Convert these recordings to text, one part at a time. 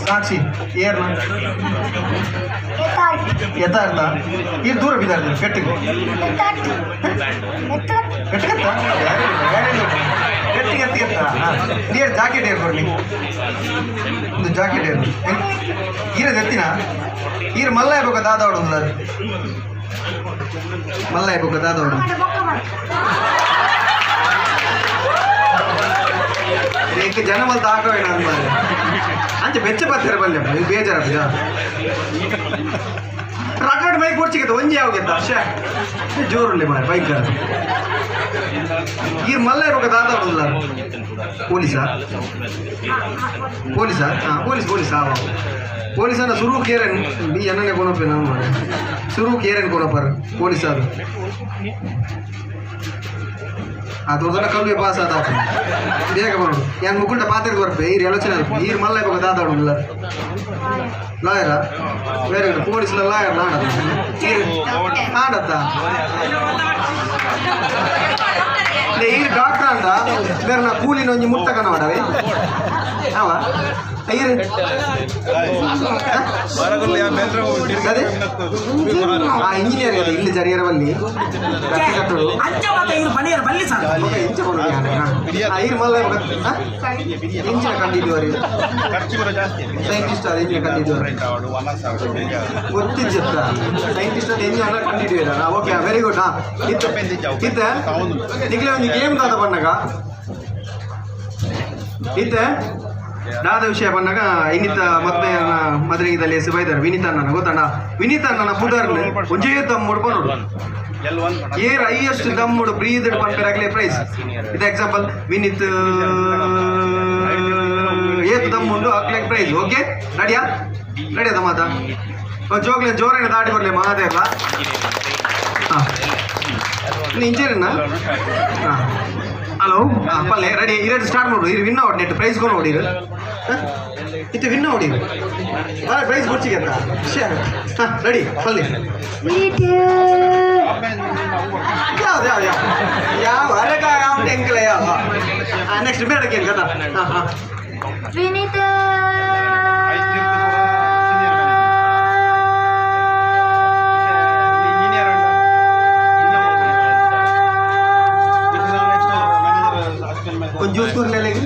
ಸಾಕ್ಷಿ ಏರ್ನ ಯಥಾರ್ಥ ಈಗ ದೂರ ಬಿದ್ದಾರ್ದು ಗಟ್ಟಿಗೆ ಗಟ್ಟಿಗೆ ಎತ್ತಿಗೆತ್ತ ನೀರು ಜಾಕೆಟ್ ಏರ್ ಕೊಡ್ಲಿ ಒಂದು ಜಾಕೆಟ್ ಏರು ಈರದು ಎತ್ತಿನ ಈರು ಮಲ್ಲ ಇರ್ಬೇಕು ದಾದಾವಡು ಒಂದು ಮಲ್ಲ ಇರ್ಬೇಕು ದಾದಾವಡು ಈಗ ಜನ ಮಲ್ತ ಹಾಕೋಣ ಅಂದ್ಮಾರೆ ಅಂಚೆ ಬೆಚ್ಚ ಬರ್ತಾರೆ ಬಲ್ಲೆ ನೀವು ಬೇಜಾರ ರಗಡ್ ಬೈಕ್ ಕೊಡ್ಸಿಗೆ ಒಂಜಿ ಯಾವಾಗೆತ್ತ ಅಷ್ಟೇ ಜೋರುಳ್ಳಿ ಮಾರೆ ಬೈಕ್ ಈ ಮಲ್ಲ ಇರುವಾಗ ದಾದಾವಲ್ಲ ಪೊಲೀಸಾ ಪೊಲೀಸಾ ಹಾಂ ಪೊಲೀಸ್ ಆವ ಪೊಲೀಸನ್ನ ಶುರು ಕೇರನ್ ಬಿ ಎಣ್ಣೆ ಕೊನಪ್ಪೆ ನಾನು ಮಾರೆ ಶುರು ಕೇರನ್ ಕೊನಪ್ಪರು ಪೊಲೀಸ್ ಅದು ದೊಡ್ಡ ಕಲ್ವಿ ಪಾಸ್ ಆದ ಬೇಗ ಬರೋದು ಏನು ಮುಕ್ಕುಂಟ ಪಾತ್ರೆಗೆ ಬರ್ಪೆ ಈರು ಆಲೋಚನೆ ಈರು ಮಲ್ಲ ಇವಾಗ ದಾದಾವಲ್ಲ ಲಾಯರಾ ವೆರಿ ಗುಡ್ ಪೊಲೀಸ್ಲ ಲಾಯರ್ ಆಡತ್ತಾ ಈರು ಡಾಕ್ಟರ್ ಅಂದ ಬೇರೆ ನಾ ಕೂಲಿನ ಒಂಜಿ ಮುಟ್ಟಕನ ಮಾಡವೆ ಅವ ಈರು ಇಂಜಿನಿಯರ್ ಅದ ಇಲ್ಲಿ ಜರಿಯರವಲ್ಲಿ ಈರು ಮಲ್ಲ ಇಂಜಿನ ಕಂಡಿದ್ದೀವರಿ ಸೈಂಟಿಸ್ಟ್ ಅದು ಇಂಜಿನ ಕಂಡಿದ್ದೀವಿ ಗೊತ್ತಿದ್ದ ಸೈಂಟಿಸ್ಟ್ ಅದು ಇಂಜಿನ ಕಂಡಿದ್ದೀವಿ ಓಕೆ ವೆರಿ ಗುಡ್ ಹಾಂ ಇತ್ತೆ ನಿಗ್ಲೇ ಒಂದು ಗೇಮ್ ದಾದ ಬಣ್ಣಗ ಇತ್ತೆ ದಾದ ವಿಷಯ ಬಂದಾಗ ಇನ್ನಿತ ಮತ್ತೆ ಮದ್ರೆಗಿದಲ್ಲಿ ಹೆಸರು ಬೈದಾರೆ ವಿನೀತ್ ಅಣ್ಣನ ಗೊತ್ತಣ್ಣ ವಿನೀತ್ ಅಣ್ಣನ ಪುದರ್ನ ಒಂಜೇ ತಮ್ಮುಡು ಬಂದು ಏರ್ ಹೈಯೆಸ್ಟ್ ದಮ್ಮುಡು ಬ್ರೀದೆಡ್ ಪಂಪರಾಗಲೇ ಪ್ರೈಸ್ ಇದು ಎಕ್ಸಾಂಪಲ್ ವಿನೀತ್ ಏತ್ ದಮ್ಮುಂಡು ಆಗ್ಲೇ ಪ್ರೈಸ್ ಓಕೆ ರೆಡಿಯಾ ರೆಡಿಯಾದ ಮಾತಾ ಜೋಗ್ಲೆ ಜೋರೇನ ದಾಟಿ ಬರಲಿ ಮಾದೇವ ಹಾಂ ಇಂಜರಿನ ಹಾಂ ಹಲೋ ಹಾಂ ಪಲ್ಲೆ ರೆಡಿ ಇರೋದು ಸ್ಟಾರ್ಟ್ ಮಾಡು ಇದು ವಿನ್ ಔಟ್ ನೆಟ್ ಪ್ರೈಸ್ ಕೊಂಡು ಹೊಡೀರು ಇದು ವಿನ್ ಹೊಡೀರು ಪ್ರೈಸ್ ಕೊಡ್ಸಿಗೆ ಅಂತ ಹಾಂ ರೆಡಿ ಪಲ್ಲೆ ಯಾವ್ದು ಯಾವ್ದು ಯಾವ ಅರಗ ಯಾವ ಟೆಂಕಲ ಯಾವ ನೆಕ್ಸ್ಟ್ ಬೇಡಕ್ಕೆ ಏನು ಕದ ಹಾಂ ಹಾಂ ವಿನೀತ್ ಜ್ಯೂಸ್ ಕೂರ್ಲೇಗೆ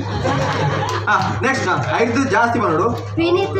ಹಾಂ ನೆಕ್ಸ್ಟ್ ಐದು ಜಾಸ್ತಿ ಮಾಡೋಡು ವಿನೀತ್